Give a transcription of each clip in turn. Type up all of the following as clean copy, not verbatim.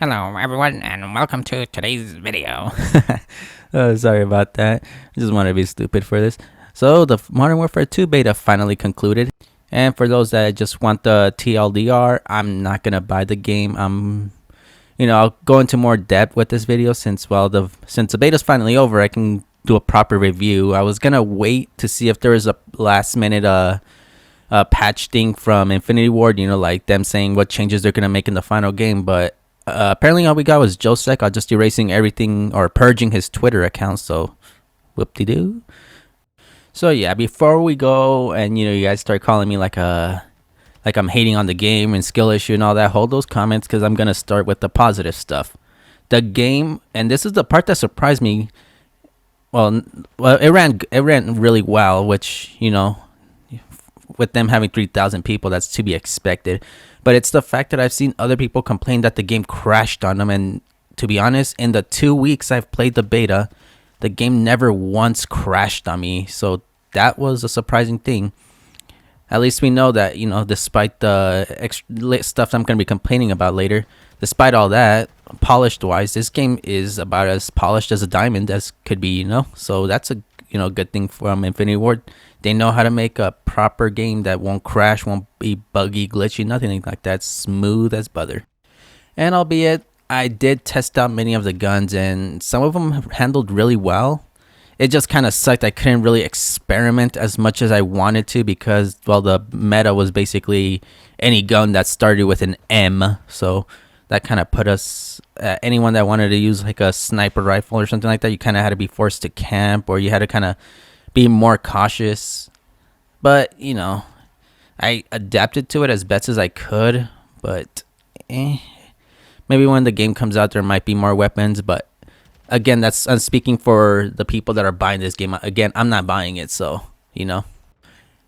Hello everyone and welcome to today's video. Sorry about that. I just want to be stupid for this. So the Modern Warfare 2 beta finally concluded. And for those that just want the TLDR, I'm not going to buy the game. I'll go into more depth with this video since the beta's finally over, I can do a proper review. I was going to wait to see if there was a last minute patch thing from Infinity Ward, like them saying what changes they're going to make in the final game, but apparently all we got was Josek just erasing everything or purging his Twitter account, so whoop-de-doo. So yeah, before we go and you guys start calling me like I'm hating on the game and skill issue and all that, hold those comments because I'm gonna start with the positive stuff. The game, and this is the part that surprised me. Well, it ran really well, which with them having 3,000 people, that's to be expected. But it's the fact that I've seen other people complain that the game crashed on them. And to be honest, in the 2 weeks I've played the beta, the game never once crashed on me. So that was a surprising thing. At least we know that, despite the extra stuff I'm going to be complaining about later, despite all that, polished wise, this game is about as polished as a diamond as could be, So that's a good thing from Infinity Ward. They know how to make a proper game that won't crash, won't be buggy, glitchy, nothing like that. Smooth as butter. And albeit I did test out many of the guns and some of them handled really well. It just kind of sucked. I couldn't really experiment as much as I wanted to because, the meta was basically any gun that started with an M. So that kind of put us, anyone that wanted to use like a sniper rifle or something like that, you kind of had to be forced to camp, or you had to kind of be more cautious. But I adapted to it as best as I could. But maybe when the game comes out there might be more weapons. But again, I'm speaking for the people that are buying this game. Again, I'm not buying it, so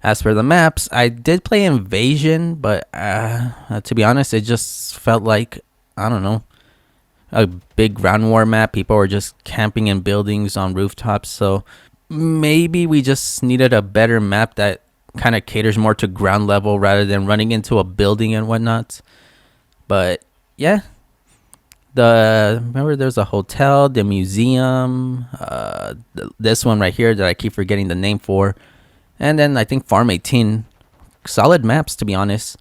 As for the maps, I did play Invasion, but to be honest, it just felt like, I don't know, a big ground war map. People were just camping in buildings on rooftops, so maybe we just needed a better map that kind of caters more to ground level rather than running into a building and whatnot. But yeah, remember there's a hotel, the museum, this one right here that I keep forgetting the name for, and then I think Farm 18. Solid maps, to be honest.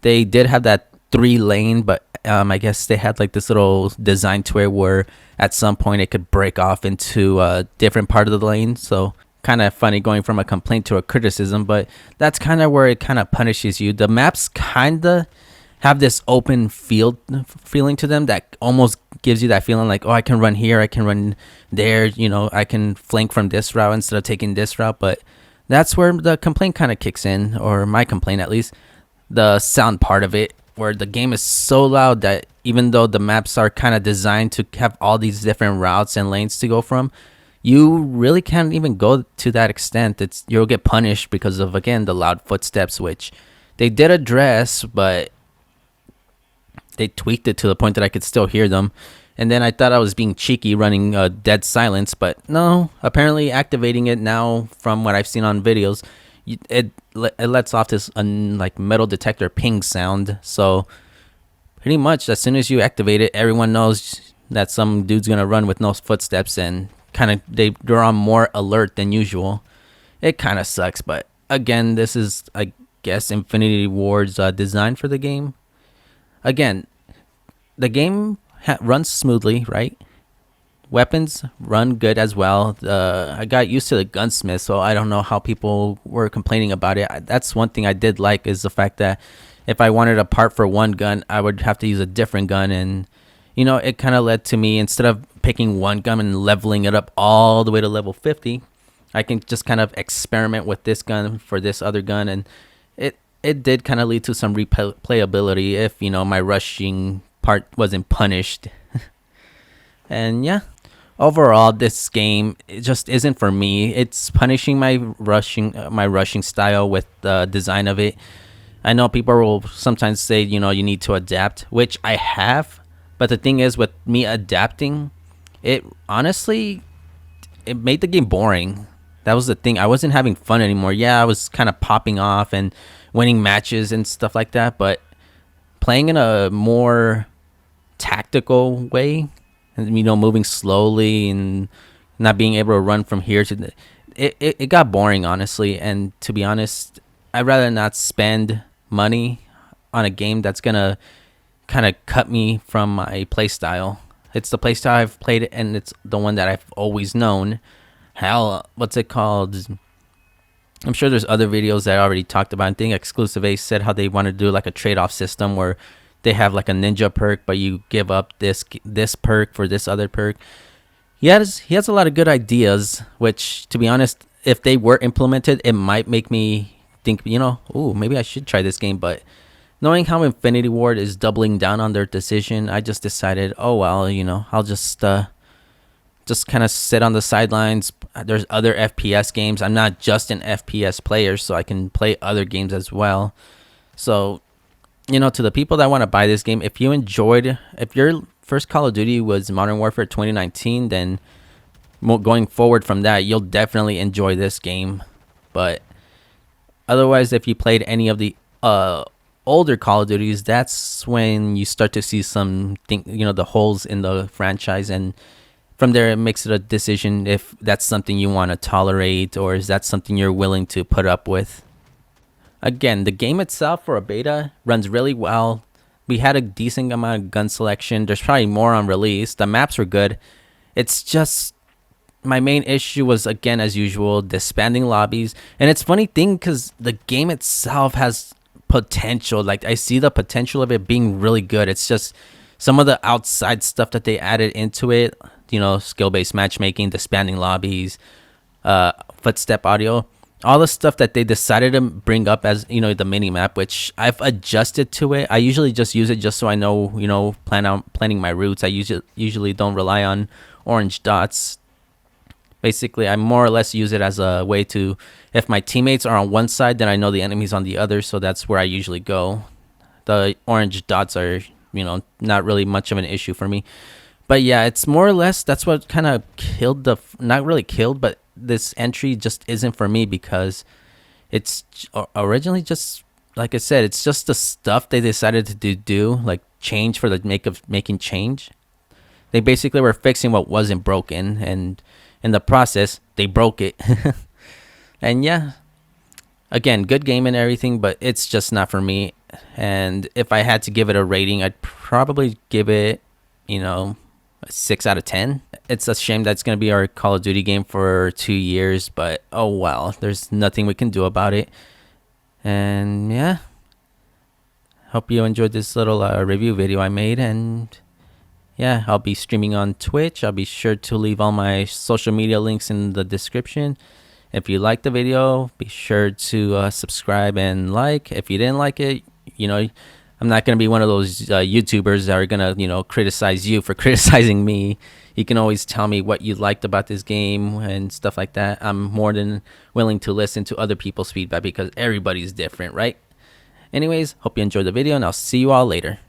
They did have that 3-lane, but I guess they had like this little design to it where at some point it could break off into a different part of the lane. So kind of funny going from a complaint to a criticism, but that's kind of where it kind of punishes you. The maps kind of have this open field feeling to them that almost gives you that feeling like, oh, I can run here, I can run there, I can flank from this route instead of taking this route. But that's where the complaint kind of kicks in, or my complaint at least, the sound part of it, where the game is so loud that even though the maps are kind of designed to have all these different routes and lanes to go from, you really can't even go to that extent. You'll get punished because of, again, the loud footsteps, which they did address, but they tweaked it to the point that I could still hear them. And then I thought I was being cheeky running dead silence, but no, apparently activating it now, from what I've seen on videos, it lets off this like metal detector ping sound. So pretty much as soon as you activate it, everyone knows that some dude's gonna run with no footsteps, and kind of they're on more alert than usual. It kind of sucks, but again, this is, I guess, Infinity Ward's design for the game. Again, the game runs smoothly, right? Weapons run good as well. I got used to the gunsmith, so I don't know how people were complaining about it. That's one thing I did like, is the fact that if I wanted a part for one gun, I would have to use a different gun. And, it kind of led to me, instead of picking one gun and leveling it up all the way to level 50, I can just kind of experiment with this gun for this other gun. And it did kind of lead to some replayability if, my rushing part wasn't punished. And yeah, overall, this game, it just isn't for me. It's punishing my rushing style with the design of it. I know people will sometimes say, you need to adapt, which I have. But the thing is, with me adapting, it honestly, it made the game boring. That was the thing. I wasn't having fun anymore. Yeah, I was kind of popping off and winning matches and stuff like that. But playing in a more tactical way, and moving slowly and not being able to run from here to it got boring, honestly. And to be honest, I'd rather not spend money on a game that's gonna kind of cut me from my playstyle. It's the playstyle I've played, and it's the one that I've always known. Hell, what's it called? I'm sure there's other videos that I already talked about. I think Exclusive Ace said how they want to do like a trade-off system where they have like a ninja perk, but you give up this perk for this other perk. He has a lot of good ideas, which, to be honest, if they were implemented, it might make me think, ooh, maybe I should try this game. But knowing how Infinity Ward is doubling down on their decision, I just decided, oh well, I'll just kind of sit on the sidelines. There's other FPS games. I'm not just an FPS player, so I can play other games as well. So, to the people that want to buy this game, if your first Call of Duty was Modern Warfare 2019, then going forward from that, you'll definitely enjoy this game. But otherwise, if you played any of the older Call of Duties, that's when you start to see the holes in the franchise, and from there it makes it a decision if that's something you want to tolerate or is that something you're willing to put up with. Again, the game itself for a beta runs really well. We had a decent amount of gun selection. There's probably more on release. The maps were good. It's just my main issue was, again, as usual, disbanding lobbies. And it's funny thing because the game itself has potential. Like, I see the potential of it being really good. It's just some of the outside stuff that they added into it, skill-based matchmaking, disbanding lobbies, footstep audio, all the stuff that they decided to bring up as, the mini map, which I've adjusted to it. I usually just use it just so I know, planning my routes. I usually don't rely on orange dots. Basically, I more or less use it as a way to, if my teammates are on one side, then I know the enemy's on the other, so that's where I usually go. The orange dots are, not really much of an issue for me. But yeah, it's more or less, that's what kind of killed not really killed, but this entry just isn't for me because it's originally just, like I said, it's just the stuff they decided to do, like change for the make of making change. They basically were fixing what wasn't broken, and in the process, they broke it. And yeah, again, good game and everything, but it's just not for me. And if I had to give it a rating, I'd probably give it, a 6 out of 10. It's a shame that's going to be our Call of Duty game for 2 years, but oh well, there's nothing we can do about it. And yeah, hope you enjoyed this little review video I made. And yeah, I'll be streaming on Twitch. I'll be sure to leave all my social media links in the description. If you liked the video, be sure to subscribe and like. If you didn't like it, I'm not going to be one of those YouTubers that are going to, criticize you for criticizing me. You can always tell me what you liked about this game and stuff like that. I'm more than willing to listen to other people's feedback because everybody's different, right? Anyways, hope you enjoyed the video, and I'll see you all later.